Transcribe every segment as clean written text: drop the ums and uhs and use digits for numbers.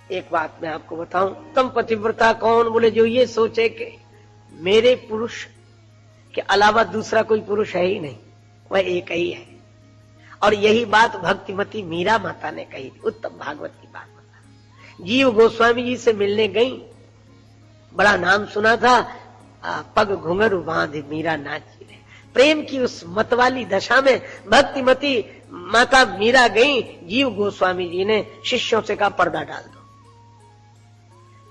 एक बात मैं आपको बताऊं, उत्तम पतिव्रता कौन? बोले जो ये सोचे कि मेरे पुरुष के अलावा दूसरा कोई पुरुष है ही नहीं, वह एक ही है। और यही बात भक्तिमती मीरा माता ने कही थी। उत्तम भागवत की बात बता। जीव गोस्वामी जी से मिलने गई, बड़ा नाम सुना था, पग घुंघरू बांध मीरा नाची रहे। प्रेम की उस मतवाली दशा में भक्तिमती माता मीरा गई। जीव गोस्वामी जी ने शिष्यों से कहा पर्दा डाल दो।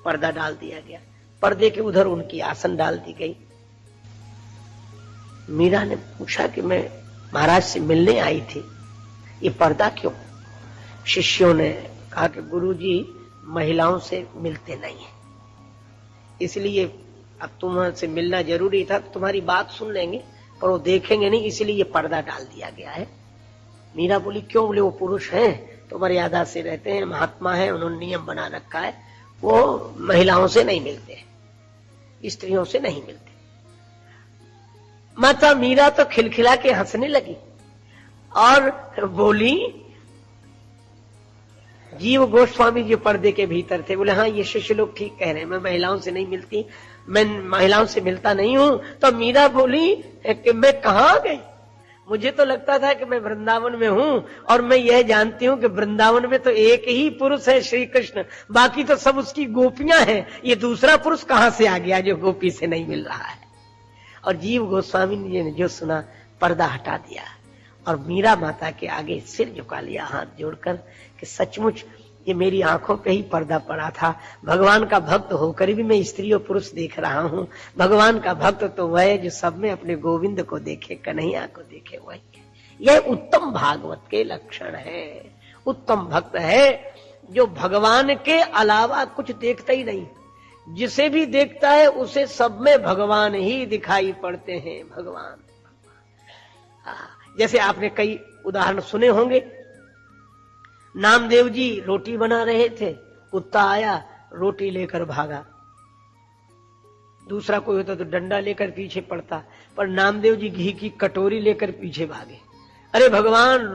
पर्दा डाल दिया गया। पर्दे के उधर उनकी आसन डाल दी गई। मीरा ने पूछा कि मैं महाराज से मिलने आई थी, ये पर्दा क्यों? शिष्यों ने कहा कि गुरुजी महिलाओं से मिलते नहीं है, इसलिए अब तुमसे मिलना जरूरी था। तुम्हारी बात सुन लेंगे पर वो देखेंगे नहीं, इसलिए ये पर्दा डाल दिया गया है। मीरा बोली क्यों? बोले वो पुरुष हैं तो मर्यादा से रहते हैं, महात्मा है, उन्होंने नियम बना रखा है, वो महिलाओं से नहीं मिलते, स्त्रियों से नहीं मिलते। माता मीरा तो खिलखिला के हंसने लगी और बोली, जीव गोस्वामी जी पर्दे के भीतर थे, बोले हाँ ये शिष्य लोग ठीक कह रहे हैं, मैं महिलाओं से नहीं मिलती, मैं महिलाओं से मिलता नहीं हूं। तो मीरा बोली कि मैं कहां गई? मुझे तो लगता था कि मैं वृंदावन में हूं और मैं यह जानती हूं कि वृंदावन में तो एक ही पुरुष है श्री कृष्ण, बाकी तो सब उसकी गोपियां हैं, ये दूसरा पुरुष कहां से आ गया जो गोपी से नहीं मिल रहा है? और जीव गोस्वामी जी ने जो सुना, पर्दा हटा दिया और मीरा माता के आगे सिर झुका लिया हाथ जोड़कर कि सचमुच ये मेरी आंखों पे ही पर्दा पड़ा था। भगवान का भक्त होकर भी मैं स्त्री और पुरुष देख रहा हूं। भगवान का भक्त तो वह है जो सब में अपने गोविंद को देखे, कन्हैया को देखे, वही है। यह उत्तम भागवत के लक्षण है। उत्तम भक्त है जो भगवान के अलावा कुछ देखता ही नहीं, जिसे भी देखता है उसे सब में भगवान ही दिखाई पड़ते हैं। भगवान जैसे आपने कई उदाहरण सुने होंगे। नामदेव जी रोटी बना रहे थे, कुत्ता आया, रोटी लेकर भागा। दूसरा कोई होता तो डंडा लेकर पीछे पड़ता, पर नामदेव जी घी की कटोरी लेकर पीछे भागे। अरे भगवान,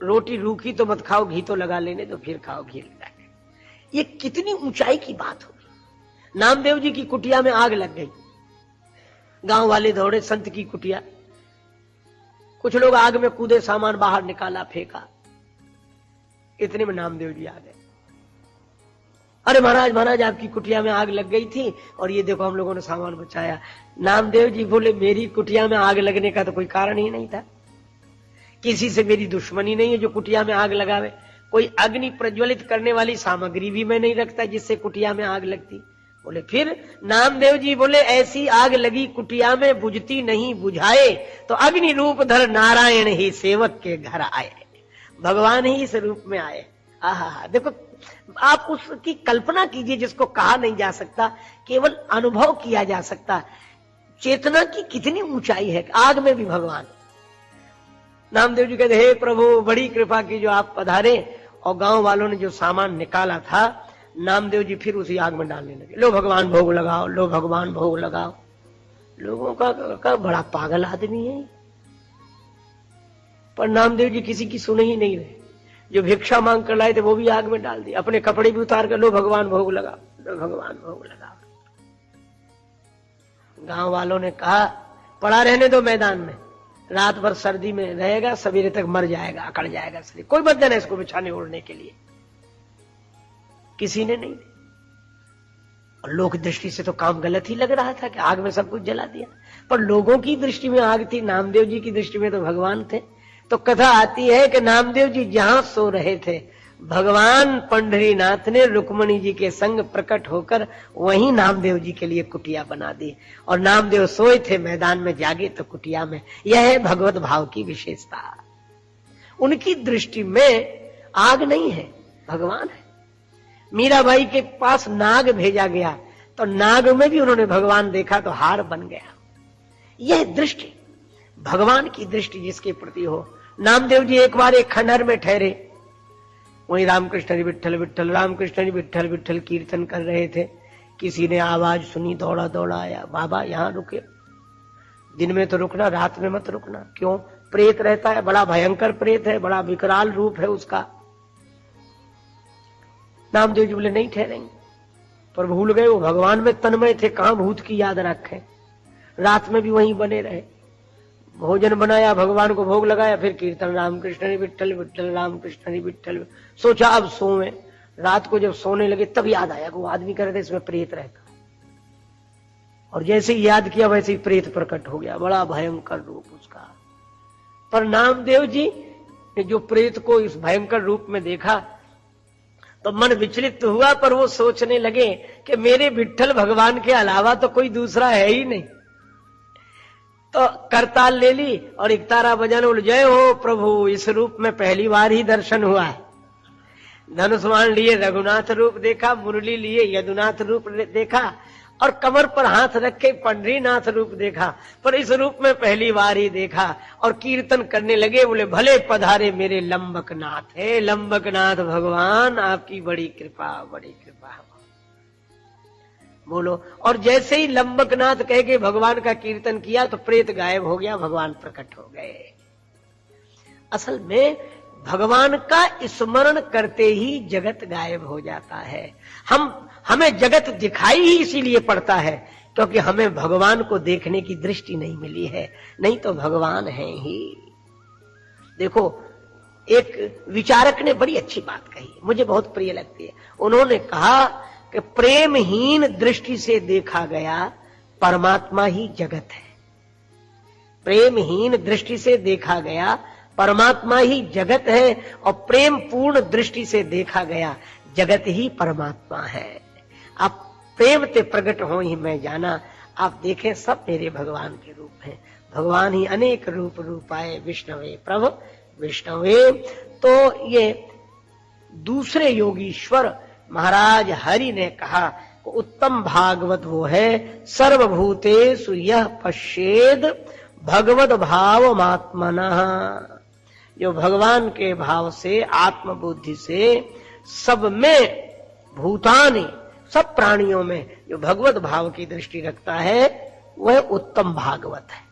रोटी रूखी तो मत खाओ, घी तो लगा लेने तो फिर खाओ घी लगा के। ये कितनी ऊंचाई की बात होगी। नामदेव जी की कुटिया में आग लग गई, गांव वाले दौड़े संत की कुटिया, कुछ लोग आग में कूदे, सामान बाहर निकाला, फेंका। इतने में नामदेव जी आ गए। अरे महाराज महाराज, आपकी कुटिया में आग लग गई थी और ये देखो हम लोगों ने सामान बचाया। नामदेव जी बोले मेरी कुटिया में आग लगने का तो कोई कारण ही नहीं था, किसी से मेरी दुश्मनी नहीं है जो कुटिया में आग लगावे, कोई अग्नि प्रज्वलित करने वाली सामग्री भी मैं नहीं रखता जिससे कुटिया में आग लगती। बोले फिर? नामदेव जी बोले ऐसी आग लगी कुटिया में बुझती नहीं, बुझाए तो अग्नि रूप धर नारायण ही सेवक के घर आए। भगवान ही इस रूप में आए। आहा, देखो आप उसकी कल्पना कीजिए जिसको कहा नहीं जा सकता, केवल अनुभव किया जा सकता। चेतना की कितनी ऊंचाई है, आग में भी भगवान। नामदेव जी कहते हे प्रभु, बड़ी कृपा की जो आप पधारे। और गांव वालों ने जो सामान निकाला था, नामदेव जी फिर उसी आग में डालने लगे। लो भगवान भोग लगाओ, लो भगवान भोग लगाओ। लोगों का बड़ा पागल आदमी है। पर नामदेव जी किसी की सुन ही नहीं रहे। जो भिक्षा मांग कर लाए थे वो भी आग में डाल दिए, अपने कपड़े भी उतार कर लो भगवान भोग लगाओ, लो भगवान भोग लगाओ। गांव वालों ने कहा पड़ा रहने दो मैदान में, रात भर सर्दी में रहेगा, सवेरे तक मर जाएगा, अकड़ जाएगा शरीर, कोई मत देना इसको बिछाने ओढ़ने के लिए। किसी ने नहीं। और लोक दृष्टि से तो काम गलत ही लग रहा था कि आग में सब कुछ जला दिया, पर लोगों की दृष्टि में आग थी, नामदेव जी की दृष्टि में तो भगवान थे। तो कथा आती है कि नामदेव जी जहां सो रहे थे, भगवान पंढरीनाथ ने रुक्मणी जी के संग प्रकट होकर वहीं नामदेव जी के लिए कुटिया बना दी। और नामदेव सोए थे मैदान में, जागे तो कुटिया में। यह है भगवत भाव की विशेषता। उनकी दृष्टि में आग नहीं है, भगवान है। मीराबाई के पास नाग भेजा गया तो नाग में भी उन्होंने भगवान देखा तो हार बन गया। यह दृष्टि, भगवान की दृष्टि जिसके प्रति हो। नामदेव जी एक बार एक खंडहर में ठहरे, वहीं रामकृष्ण विठ्ठल विठ्ठल, रामकृष्ण विठ्ठल विठ्ठल कीर्तन कर रहे थे। किसी ने आवाज सुनी, दौड़ा दौड़ा आया, बाबा यहां रुके, दिन में तो रुकना, रात में मत रुकना। क्यों? प्रेत रहता है, बड़ा भयंकर प्रेत है, बड़ा विकराल रूप है उसका। नामदेव जी बोले नहीं ठहरेंगे, पर भूल गए वो भगवान में तन्मय थे, कहां भूत की याद रखें। रात में भी वहीं बने रहे, भोजन बनाया, भगवान को भोग लगाया, फिर कीर्तन रामकृष्ण हरि विट्ठल विट्ठल रामकृष्ण हरि विट्ठल। सोचा अब सोए। रात को जब सोने लगे तब याद आया कि वो आदमी कह रहे थे इसमें प्रेत रहता, और जैसे ही याद किया वैसे ही प्रेत प्रकट हो गया, बड़ा भयंकर रूप उसका। पर नामदेव जी ने जो प्रेत को इस भयंकर रूप में देखा तो मन विचलित हुआ, पर वो सोचने लगे कि मेरे विट्ठल भगवान के अलावा तो कोई दूसरा है ही नहीं। तो करताल ले ली और एक तारा बजाने, बोले जय हो प्रभु, इस रूप में पहली बार ही दर्शन हुआ है। धनुष्मान लिए रघुनाथ रूप देखा, मुरली लिए यदुनाथ रूप देखा, और कमर पर हाथ रख के पंडरीनाथ रूप देखा, पर इस रूप में पहली बार ही देखा। और कीर्तन करने लगे, बोले भले पधारे मेरे लंबकनाथ। हे लंबकनाथ भगवान, आपकी बड़ी कृपा, बड़ी कृपा बोलो। और जैसे ही लंबकनाथ कह के भगवान का कीर्तन किया तो प्रेत गायब हो गया, भगवान प्रकट हो गए। असल में भगवान का स्मरण करते ही जगत गायब हो जाता है। हमें जगत दिखाई ही इसीलिए पड़ता है क्योंकि हमें भगवान को देखने की दृष्टि नहीं मिली है, नहीं तो भगवान है ही। देखो, एक विचारक ने बड़ी अच्छी बात कही, मुझे बहुत प्रिय लगती है। उन्होंने कहा कि प्रेमहीन दृष्टि से देखा गया परमात्मा ही जगत है। प्रेमहीन दृष्टि से देखा गया परमात्मा ही जगत है, और प्रेम पूर्ण दृष्टि से देखा गया जगत ही परमात्मा है। आप प्रेम ते प्रकट हो ही मैं जाना। आप देखें सब मेरे भगवान के रूप हैं, भगवान ही अनेक रूप रूपाए विष्णवे प्रभु विष्णवे। तो ये दूसरे योगीश्वर महाराज हरि ने कहा उत्तम भागवत वो है सर्वभूतेषु यः पश्येद भगवद भावमात्मनः, जो भगवान के भाव से आत्म बुद्धि से सब में भूतानि, सब प्राणियों में जो भगवत भाव की दृष्टि रखता है वह उत्तम भागवत है।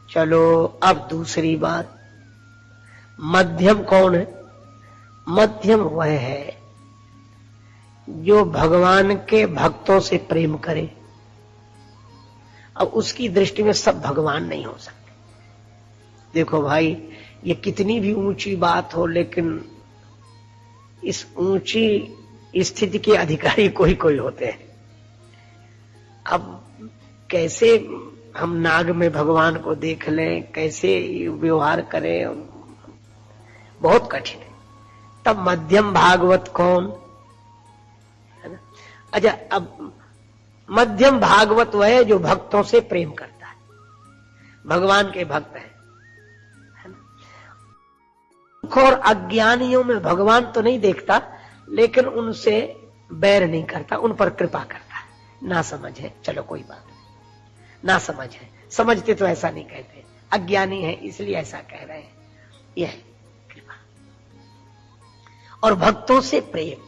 चलो अब दूसरी बात, मध्यम कौन है? मध्यम वह है जो भगवान के भक्तों से प्रेम करे। अब उसकी दृष्टि में सब भगवान नहीं हो सकते। देखो भाई, ये कितनी भी ऊंची बात हो, लेकिन इस ऊंची स्थिति के अधिकारी कोई कोई होते हैं। अब कैसे हम नाग में भगवान को देख लें, कैसे व्यवहार करें, बहुत कठिन है। तब मध्यम भागवत कौन है ना? अच्छा, अब मध्यम भागवत वह है जो भक्तों से प्रेम करता है, भगवान के भक्त है ना। और अज्ञानियों में भगवान तो नहीं देखता, लेकिन उनसे बैर नहीं करता, उन पर कृपा करता है। ना समझ है, चलो कोई बात नहीं, ना समझ है, समझते तो ऐसा नहीं कहते, अज्ञानी है इसलिए ऐसा कह रहे हैं, यह कृपा। और भक्तों से प्रेम,